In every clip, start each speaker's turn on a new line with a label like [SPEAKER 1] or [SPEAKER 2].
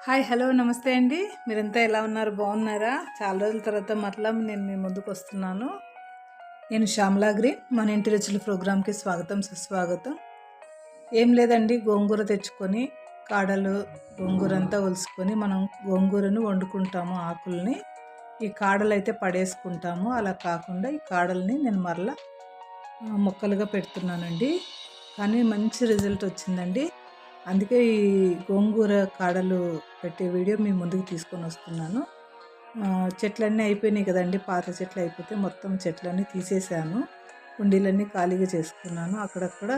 [SPEAKER 1] Hi hello నమస్తే అండి. మీరంతా ఎలా ఉన్నారు? బాగున్నారా? చాలా రోజుల తర్వాత మరలా నేను మీ ముందుకు వస్తున్నాను. నేను శ్యామలా గ్రీన్. మన ఇంటి రుచుల ప్రోగ్రామ్కి స్వాగతం సుస్వాగతం. ఏం లేదండి, గోంగూర తెచ్చుకొని కాడలు గోంగూర అంతా ఒలుసుకొని మనం గోంగూరను వండుకుంటాము. ఆకుల్ని ఈ కాడలు అయితే పడేసుకుంటాము. అలా కాకుండా ఈ కాడల్ని నేను మరలా మొక్కలుగా పెడుతున్నానండి. కానీ మంచి రిజల్ట్ వచ్చిందండి. అందుకే ఈ గోంగూర కాడలు పెట్టే వీడియో మీ ముందుకు తీసుకొని వస్తున్నాను. చెట్లన్నీ అయిపోయినాయి కదండి. పాత చెట్లు అయిపోతే మొత్తం చెట్లన్నీ తీసేసాను. కుండీలన్నీ ఖాళీగా చేసుకున్నాను. అక్కడక్కడ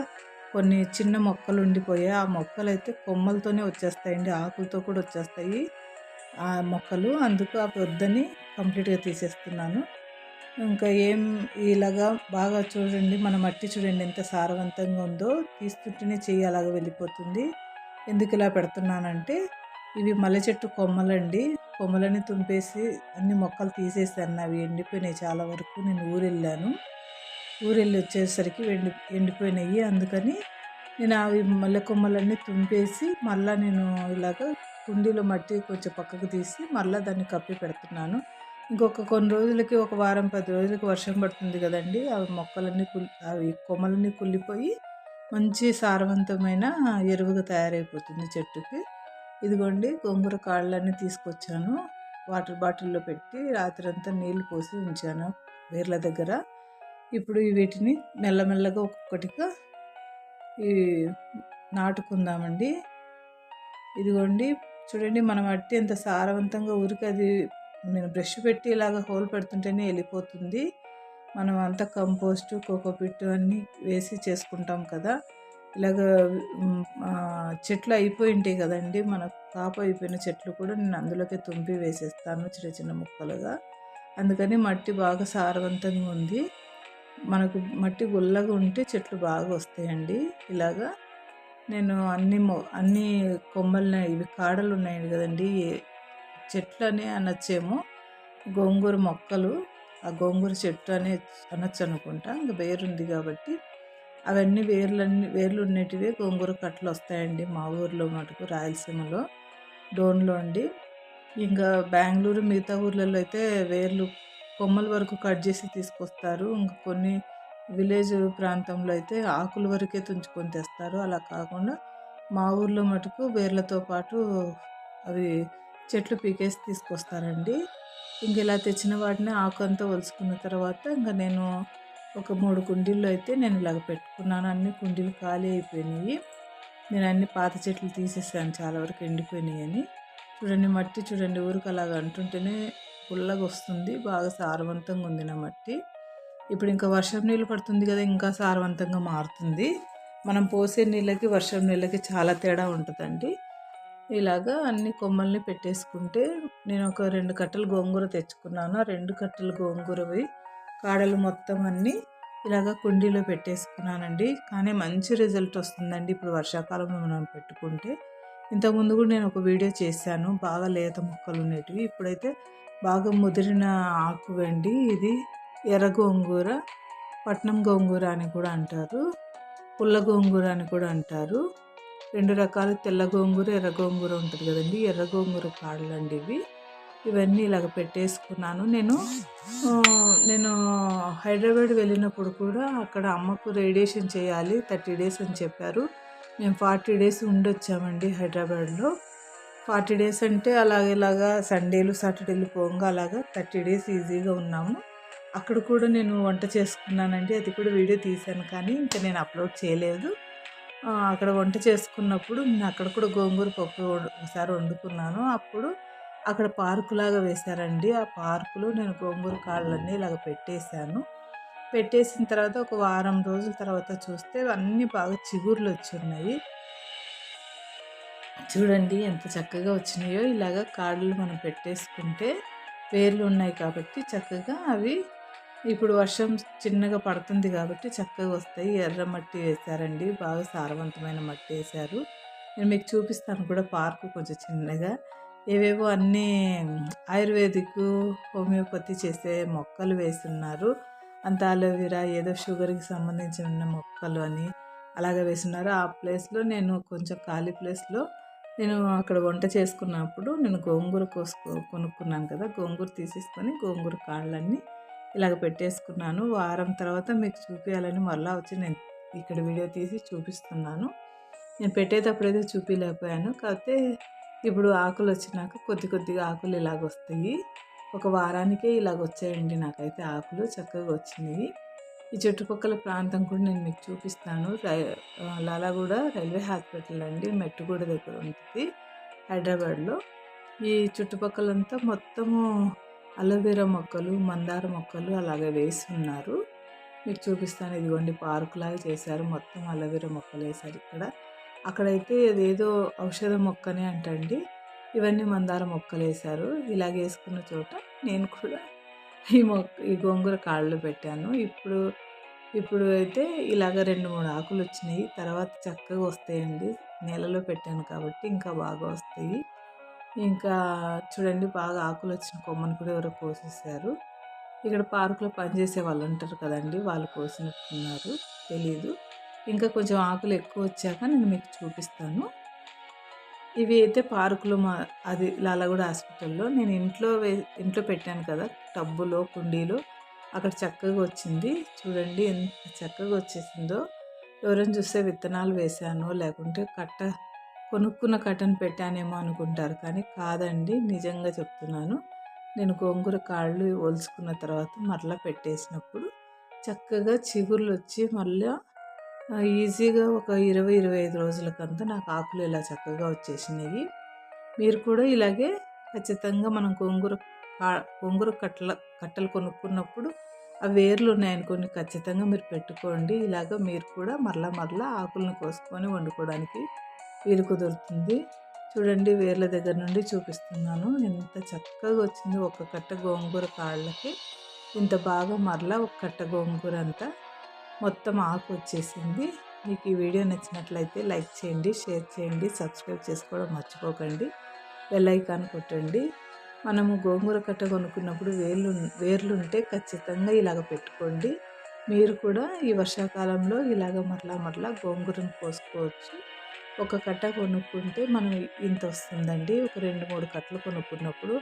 [SPEAKER 1] కొన్ని చిన్న మొక్కలు ఉండిపోయాయి. ఆ మొక్కలు అయితే కొమ్మలతోనే వచ్చేస్తాయండి, ఆకులతో కూడా వచ్చేస్తాయి ఆ మొక్కలు. అందుకు అవి వద్దని కంప్లీట్గా తీసేస్తున్నాను. ఇంకా ఇలాగా బాగా చూడండి, మన మట్టి చూడండి ఎంత సారవంతంగా ఉందో. తీస్తుంటేనే చెయ్యి అలాగ వెళ్ళిపోతుంది. ఎందుకు ఇలా పెడుతున్నానంటే, ఇవి మల్లె చెట్టు కొమ్మలండి. కొమ్మలని తుంపేసి అన్ని మొక్కలు తీసేసాను. అవి ఎండిపోయినాయి చాలా వరకు. నేను ఊరెళ్ళి వచ్చేసరికి ఎండిపోయినాయి. అందుకని నేను అవి మల్లె కొమ్మలన్నీ తుంపేసి మళ్ళీ నేను ఇలాగ కుండీలో మట్టి కొంచెం పక్కకు తీసి మళ్ళీ దాన్ని కప్పి పెడుతున్నాను. ఇంకొక కొన్ని రోజులకి, ఒక వారం 10 రోజులకి వర్షం పడుతుంది కదండి. అవి కొమ్మలన్నీ కుళ్ళిపోయి మంచి సారవంతమైన ఎరువుగా తయారైపోతుంది చెట్టుకి. ఇదిగోండి, గోంగూర కాళ్ళన్నీ తీసుకొచ్చాను. వాటర్ బాటిల్లో పెట్టి రాత్రంతా నీళ్లు పోసి ఉంచాను వేర్ల దగ్గర. ఇప్పుడు వీటిని మెల్లమెల్లగా ఒక్కొక్కటిగా ఈ నాటుకుందామండి. ఇదిగోండి, చూడండి మన మట్టి ఎంత సారవంతంగా ఊరికి అది నేను బ్రష్ పెట్టి ఇలాగ హోల్ పెడుతుంటేనే వెళ్ళిపోతుంది. మనం అంతా కంపోస్టు కోకోపిట్ అన్నీ వేసి చేసుకుంటాం కదా. ఇలాగ చెట్లు అయిపోయి ఉంటాయి కదండి, మనకు కాపు అయిపోయిన చెట్లు కూడా నేను అందులోకి తుంపి వేసేస్తాను చిన్న చిన్న ముక్కలుగా. అందుకని మట్టి బాగా సారవంతంగా ఉంది. మనకు మట్టి గుల్లగా ఉంటే చెట్లు బాగా వస్తాయండి. ఇలాగా నేను అన్ని కొమ్మల్ని, ఇవి కాడలు ఉన్నాయి కదండి, చెట్లు అని అనొచ్చేమో, గోంగూర మొక్కలు, ఆ గోంగూర చెట్టు అనొచ్చు అనుకుంటా. ఇంకా వేరు ఉంది కాబట్టి అవన్నీ వేర్లు ఉన్నటివే గోంగూర కట్టలు వస్తాయండి మా ఊర్లో మటుకు, రాయలసీమలో డోన్లో అండి. ఇంకా బెంగళూరు మిగతా ఊర్లలో అయితే వేర్లు కొమ్మల వరకు కట్ చేసి తీసుకొస్తారు. ఇంకా కొన్ని విలేజ్ ప్రాంతంలో అయితే ఆకుల వరకే తుంచుకొని తెస్తారు. అలా కాకుండా మా ఊర్లో మటుకు వేర్లతో పాటు అవి చెట్లు పీకేసి తీసుకొస్తారండి. ఇంక ఇలా తెచ్చిన వాటిని ఆకు అంతా ఒలుచుకున్న తర్వాత ఇంకా నేను ఒక 3 కుండీల్లో అయితే నేను ఇలాగ పెట్టుకున్నాను. అన్ని కుండీలు ఖాళీ అయిపోయినాయి. నేను అన్ని పాత చెట్లు తీసేసాను, చాలా వరకు ఎండిపోయినాయి అని. చూడండి మట్టి చూడండి, ఊరికి అలాగ అంటుంటేనే పుల్లగా వస్తుంది. బాగా సారవంతంగా ఉంది నా మట్టి. ఇప్పుడు ఇంకా వర్షం నీళ్ళు పడుతుంది కదా, ఇంకా సారవంతంగా మారుతుంది. మనం పోసే నీళ్ళకి వర్షం నీళ్ళకి చాలా తేడా ఉంటుందండి. ఇలాగా అన్ని కొమ్మల్ని పెట్టేసుకుంటే, నేను ఒక 2 కట్టలు గోంగూర తెచ్చుకున్నాను. 2 కట్టలు గోంగూరవి కాడలు మొత్తం అన్నీ ఇలాగ కుండీలో పెట్టేసుకున్నానండి. కానీ మంచి రిజల్ట్ వస్తుందండి ఇప్పుడు వర్షాకాలంలో మనం పెట్టుకుంటే. ఇంతకుముందు కూడా నేను ఒక వీడియో చేశాను, బాగా లేత మొక్కలు ఉండేటివి. ఇప్పుడైతే బాగా ముదిరిన ఆకు వెండి. ఇది ఎర్ర గోంగూర, పట్నం గోంగూర అని కూడా అంటారు, పుల్ల గోంగూర అని కూడా అంటారు. 2 రకాలు, తెల్ల గోంగూర, ఎర్ర గోంగూర ఉంటుంది కదండి. ఎర్ర గోంగూర కాడలండి ఇవి. ఇవన్నీ ఇలాగ పెట్టేసుకున్నాను. నేను హైదరాబాద్ వెళ్ళినప్పుడు కూడా అక్కడ అమ్మకు రేడియేషన్ చేయాలి 30 డేస్ అని చెప్పారు. మేము 40 డేస్ ఉండొచ్చామండి హైదరాబాద్లో. 40 డేస్ అంటే ఇలాగా సండేలు సాటర్డేలు పోగా అలాగా 30 డేస్ ఈజీగా ఉన్నాము. అక్కడ కూడా నేను వంట చేసుకున్నానండి. అది కూడా వీడియో తీశాను, కానీ ఇంకా నేను అప్లోడ్ చేయలేదు. అక్కడ వంట చేసుకున్నప్పుడు నేను అక్కడ కూడా గోంగూర పప్పు ఒకసారి వండుకున్నాను. అప్పుడు అక్కడ పార్కులాగా వేశారండి. ఆ పార్కులో నేను గోంగూర కాళ్ళన్నీ ఇలాగ పెట్టేసిన తర్వాత ఒక వారం రోజుల తర్వాత చూస్తే అన్నీ బాగా చిగుర్లు వచ్చి ఉన్నాయి. చూడండి ఎంత చక్కగా వచ్చినాయో. ఇలాగ కాడలు మనం పెట్టేసుకుంటే వేర్లు ఉన్నాయి కాబట్టి చక్కగా అవి, ఇప్పుడు వర్షం చిన్నగా పడుతుంది కాబట్టి చక్కగా వస్తాయి. ఎర్ర మట్టి వేశారండి, బాగా సారవంతమైన మట్టి వేశారు. నేను మీకు చూపిస్తాను కూడా పార్కు కొంచెం చిన్నగా. ఏవేవో అన్నీ ఆయుర్వేదిక్, హోమియోపతి చేసే మొక్కలు వేస్తున్నారు. అంత అలోవెరా, ఏదో షుగర్కి సంబంధించిన మొక్కలు అని అలాగే వేస్తున్నారు. ఆ ప్లేస్లో నేను కొంచెం ఖాళీ ప్లేస్లో నేను అక్కడ వంట చేసుకున్నప్పుడు నేను గోంగూర కొనుక్కున్నాను కదా! గోంగూర తీసేసుకొని గోంగూర కాళ్ళన్నీ ఇలాగ పెట్టేసుకున్నాను. వారం తర్వాత మీకు చూపియాలని మళ్ళా వచ్చి నేను ఇక్కడ వీడియో తీసి చూపిస్తున్నాను. నేను పెట్టేటప్పుడైతే చూపియలేకపోయాను. కాకపోతే ఇప్పుడు ఆకులొచ్చినాక కొద్ది కొద్దిగా ఆకులు ఇలాగొస్తాయి. ఒక వారానికే ఇలాగొచ్చాయండి నాకైతే ఆకులు చక్కగా వచ్చినియి. ఈ చుట్టుపక్కల ప్రాంతం కూడా నేను మీకు చూపిస్తాను. లాలాగూడ రైల్వే హాస్పిటల్ అండి. మెట్టుగూడ దగ్గర ఉంటది హైదరాబాద్‌లో. ఈ చుట్టుపక్కలంతా మొత్తము అలోవెరా మొక్కలు, మందార మొక్కలు అలాగే వేసున్నారు. మీకు చూపిస్తాను. ఇదిగోండి పార్క్‌లాగా చేశారు. మొత్తం అలోవెరా మొక్కలేశారు ఇక్కడ. అక్కడైతే అదేదో ఔషధ మొక్కనే అంటండి. ఇవన్నీ మందార మొక్కలేశారు. ఇలాగేసుకున్న చోట నేను కూడా ఈ గోంగూర కాళ్ళు పెట్టాను. ఇప్పుడు అయితే ఇలాగ 2, 3 ఆకులొచ్చినాయి. తర్వాత చక్కగా వస్తాయండి. నీళ్ళలో పెట్టాను కాబట్టి ఇంకా బాగా వస్తాయి. ఇంకా చూడండి బాగా ఆకులొచ్చిన కొమ్మను కూడా ఎవరో కోసేశారు. ఇక్కడ పార్క్‌లో పనిచేసే వాళ్ళుంటారు కదండీ! వాళ్ళు కోసినట్టున్నారు. తెలీదు. ఇంకా కొంచెం ఆకులు ఎక్కువొచ్చాక నేను మీకు చూపిస్తాను. ఇవి అయితే పార్కులో అది లాలాగూడ హాస్పిటల్‌లో నేను ఇంట్లో పెట్టాను కదా! టబ్బులో, కుండీలో అక్కడ చక్కగా వచ్చింది. చూడండి ఎంత చక్కగా వచ్చేసిందో. ఎవరైనా చూస్తే విత్తనాలు వేశానో లేకుంటే కొనుక్కున్న కట్టను పెట్టానేమో అనుకుంటారు. కానీ కాదండి. నిజంగా చెప్తున్నాను. నేను గోంగూర కాళ్ళు ఒలుచుకున్న తర్వాత మరలా పెట్టేసినప్పుడు చక్కగా చిగుర్లొచ్చి మళ్ళా ఈజీగా ఒక 20, 25 రోజులకంతా నాకు ఆకులు ఇలా చక్కగా వచ్చేసినాయి. మీరు కూడా ఇలాగే ఖచ్చితంగా మనం గోంగూర కట్టలు కొనుక్కున్నప్పుడు ఆ వేర్లు ఉన్నాయనుకోండి ఖచ్చితంగా మీరు పెట్టుకోండి. ఇలాగ మీరు కూడా మరలా ఆకులను కోసుకొని వండుకోవడానికి వీలు కుదురుతుంది. చూడండి వేర్ల దగ్గర నుండి చూపిస్తున్నాను. ఎంత చక్కగా వచ్చిందో ఒక కట్ట గోంగూర కాళ్ళకి ఇంత బాగా మరలా ఒక కట్ట గోంగూర అంతా మొత్తం ఆకు వచ్చేసింది. మీకు ఈ వీడియో నచ్చినట్లయితే లైక్ చేయండి, షేర్ చేయండి, సబ్స్క్రైబ్ చేసుకోవడం మర్చిపోకండి. బెల్ ఐకాన్ కొట్టండి. మనము గోంగూర కట్ట కొనుక్కున్నప్పుడు వేర్లుంటే ఖచ్చితంగా ఇలాగ పెట్టుకోండి. మీరు కూడా ఈ వర్షాకాలంలో ఇలాగ మరలా గోంగూరను కోసుకోవచ్చు. ఒక కట్ట కొనుక్కుంటే మనం ఇంత వస్తుందండి. ఒక 2, 3 కట్టలు కొనుక్కున్నప్పుడు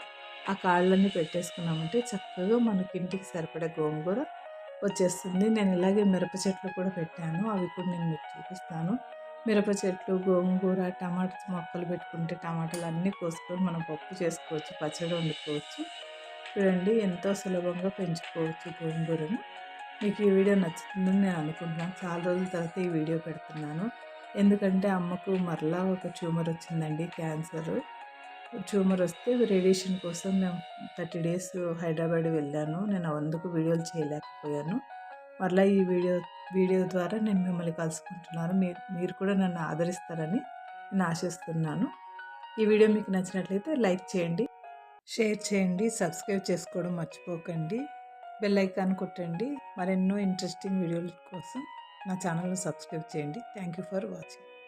[SPEAKER 1] ఆ కాళ్ళన్నీ పెట్టేసుకున్నామంటే చక్కగా మనకి ఇంటికి సరిపడే గోంగూర వచ్చేస్తుంది. నేను ఇలాగే మిరప చెట్లు కూడా పెట్టాను. అవి కూడా నేను మీకు చూపిస్తాను. మిరప చెట్లు, గోంగూర, టమాటా మొక్కలు పెట్టుకుంటే టమాటాలు అన్నీ కోసుకొని మనం పప్పు చేసుకోవచ్చు, పచ్చడి వండుకోవచ్చు. చూడండి ఎంతో సులభంగా పెంచుకోవచ్చు గోంగూరను. మీకు ఈ వీడియో నచ్చుతుందని నేను అనుకుంటున్నాను. చాలా రోజుల తర్వాత ఈ వీడియో పెడుతున్నాను. ఎందుకంటే అమ్మకు మరలా ఒక ట్యూమర్ వచ్చిందండి, క్యాన్సర్. ట్యూమర్ వస్తే రేడియేషన్ కోసం మేము 30 డేస్ హైదరాబాద్ వెళ్ళాను. నేను అందుకు వీడియోలు చేయలేకపోయాను. మరలా ఈ వీడియో ద్వారా నేను మిమ్మల్ని కలుసుకుంటున్నాను. మీరు కూడా నన్ను ఆదరిస్తారని నేను ఆశిస్తున్నాను. ఈ వీడియో మీకు నచ్చినట్లయితే లైక్ చేయండి, షేర్ చేయండి, సబ్స్క్రైబ్ చేసుకోవడం మర్చిపోకండి. బెల్ ఐకాన్ కొట్టండి. మరెన్నో ఇంట్రెస్టింగ్ వీడియోల కోసం నా ఛానల్ని సబ్స్క్రైబ్ చేయండి. Thank you for watching.